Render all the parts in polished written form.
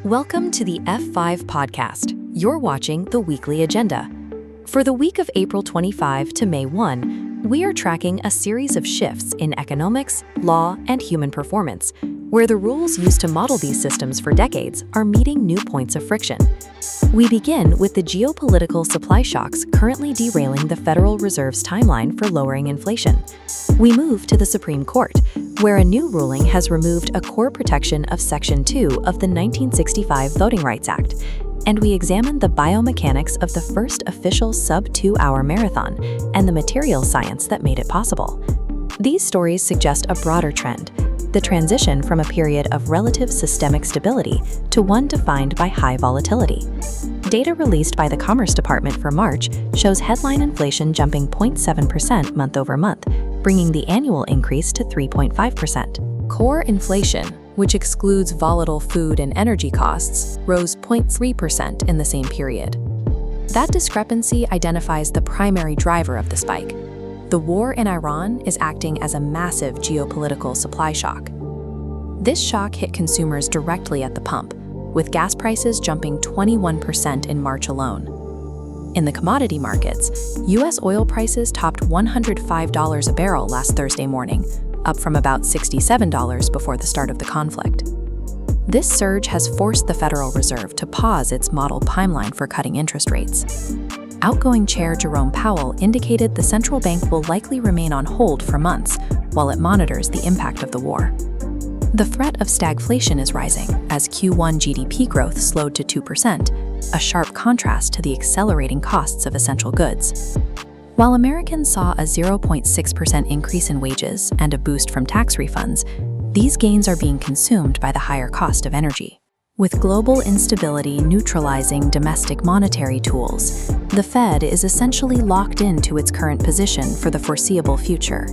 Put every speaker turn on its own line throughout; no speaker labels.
Welcome to the F5 podcast. You're watching the Weekly Agenda. For the week of April 25 to May 1, we are tracking a series of shifts in economics, law, and human performance, where the rules used to model these systems for decades are meeting new points of friction. We begin with the geopolitical supply shocks currently derailing the Federal Reserve's timeline for lowering inflation. We move to the Supreme Court, where a new ruling has removed a core protection of Section 2 of the 1965 Voting Rights Act, and we examine the biomechanics of the first official sub-2-hour marathon and the material science that made it possible. These stories suggest a broader trend, the transition from a period of relative systemic stability to one defined by high volatility. Data released by the Commerce Department for March shows headline inflation jumping 0.7% month over month, bringing the annual increase to 3.5%. Core inflation, which excludes volatile food and energy costs, rose 0.3% in the same period. That discrepancy identifies the primary driver of the spike. The war in Iran is acting as a massive geopolitical supply shock. This shock hit consumers directly at the pump, with gas prices jumping 21% in March alone. In the commodity markets, U.S. oil prices topped $105 a barrel last Thursday morning, up from about $67 before the start of the conflict. This surge has forced the Federal Reserve to pause its model timeline for cutting interest rates. Outgoing Chair Jerome Powell indicated the central bank will likely remain on hold for months while it monitors the impact of the war. The threat of stagflation is rising as Q1 GDP growth slowed to 2%, a sharp contrast to the accelerating costs of essential goods. While Americans saw a 0.6% increase in wages and a boost from tax refunds, these gains are being consumed by the higher cost of energy. With global instability neutralizing domestic monetary tools, the Fed is essentially locked into its current position for the foreseeable future.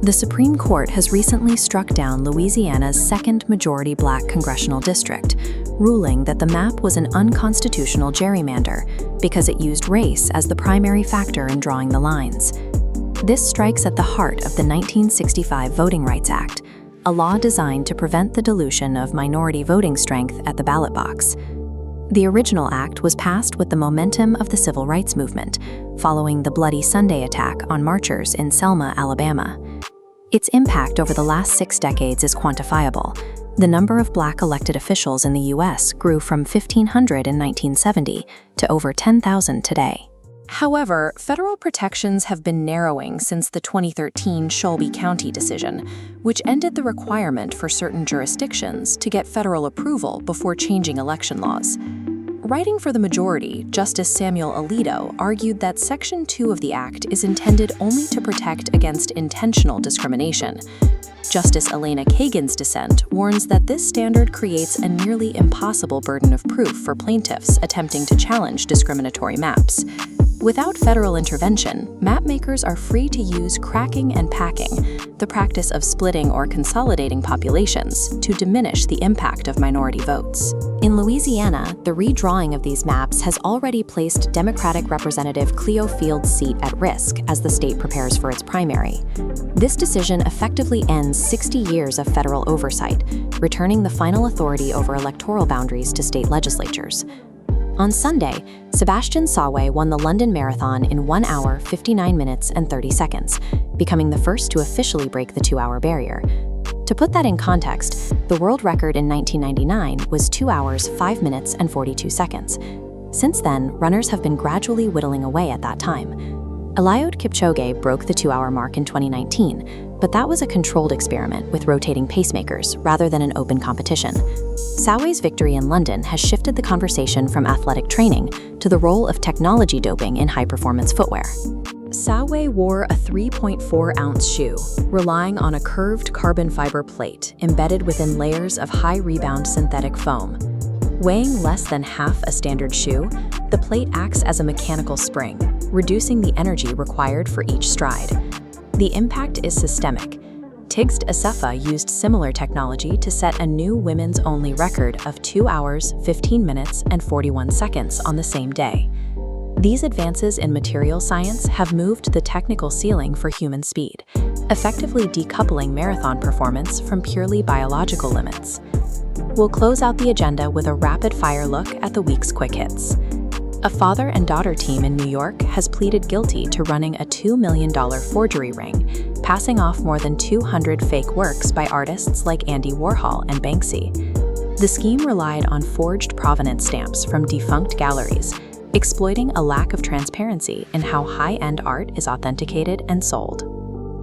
The Supreme Court has recently struck down Louisiana's second majority Black congressional district, ruling that the map was an unconstitutional gerrymander because it used race as the primary factor in drawing the lines. This strikes at the heart of the 1965 Voting Rights Act, a law designed to prevent the dilution of minority voting strength at the ballot box. The original act was passed with the momentum of the civil rights movement, following the Bloody Sunday attack on marchers in Selma, Alabama. Its impact over the last 6 decades is quantifiable. The number of Black elected officials in the U.S. grew from 1,500 in 1970 to over 10,000 today. However, federal protections have been narrowing since the 2013 Shelby County decision, which ended the requirement for certain jurisdictions to get federal approval before changing election laws. Writing for the majority, Justice Samuel Alito argued that Section 2 of the Act is intended only to protect against intentional discrimination. Justice Elena Kagan's dissent warns that this standard creates a nearly impossible burden of proof for plaintiffs attempting to challenge discriminatory maps. Without federal intervention, mapmakers are free to use cracking and packing, the practice of splitting or consolidating populations, to diminish the impact of minority votes. In Louisiana, the redrawing of these maps has already placed Democratic Representative Cleo Field's seat at risk as the state prepares for its primary. This decision effectively ends 60 years of federal oversight, returning the final authority over electoral boundaries to state legislatures. On Sunday, Sebastian Sawe won the London Marathon in 1 hour, 59 minutes, and 30 seconds, becoming the first to officially break the 2-hour barrier. To put that in context, the world record in 1999 was 2 hours, 5 minutes, and 42 seconds. Since then, runners have been gradually whittling away at that time. Eliud Kipchoge broke the 2-hour mark in 2019, but that was a controlled experiment with rotating pacemakers rather than an open competition. Sawe's victory in London has shifted the conversation from athletic training to the role of technology doping in high-performance footwear. Sawe wore a 3.4-ounce shoe, relying on a curved carbon fiber plate embedded within layers of high-rebound synthetic foam. Weighing less than half a standard shoe, the plate acts as a mechanical spring, reducing the energy required for each stride. The impact is systemic. Tigst Assefa used similar technology to set a new women's-only record of 2 hours, 15 minutes, and 41 seconds on the same day. These advances in material science have moved the technical ceiling for human speed, effectively decoupling marathon performance from purely biological limits. We'll close out the agenda with a rapid-fire look at the week's quick hits. A father and daughter team in New York has pleaded guilty to running a $2 million forgery ring, passing off more than 200 fake works by artists like Andy Warhol and Banksy. The scheme relied on forged provenance stamps from defunct galleries, exploiting a lack of transparency in how high-end art is authenticated and sold.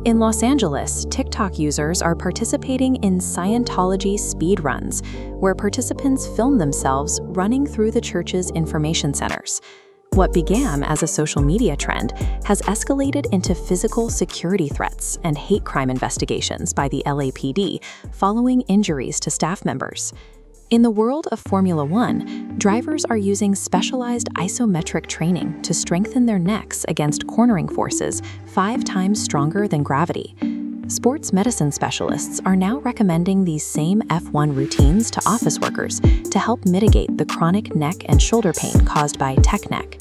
In Los Angeles, TikTok users are participating in Scientology Speedruns, where participants film themselves running through the church's information centers. What began as a social media trend has escalated into physical security threats and hate crime investigations by the LAPD following injuries to staff members. In the world of Formula One, drivers are using specialized isometric training to strengthen their necks against cornering forces 5 times stronger than gravity. Sports medicine specialists are now recommending these same F1 routines to office workers to help mitigate the chronic neck and shoulder pain caused by tech neck.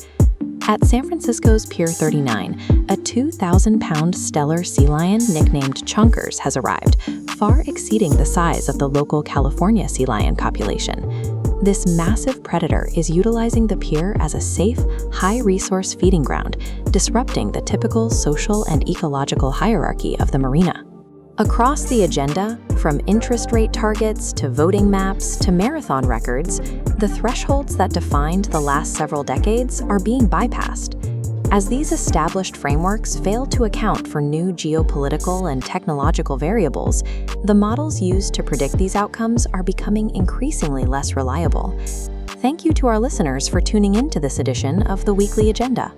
At San Francisco's Pier 39, a 2,000-pound stellar sea lion nicknamed Chunkers has arrived, far exceeding the size of the local California sea lion population. This massive predator is utilizing the pier as a safe, high-resource feeding ground, disrupting the typical social and ecological hierarchy of the marina. Across the agenda, from interest rate targets to voting maps to marathon records, the thresholds that defined the last several decades are being bypassed. As these established frameworks fail to account for new geopolitical and technological variables, the models used to predict these outcomes are becoming increasingly less reliable. Thank you to our listeners for tuning in to this edition of the Weekly Agenda.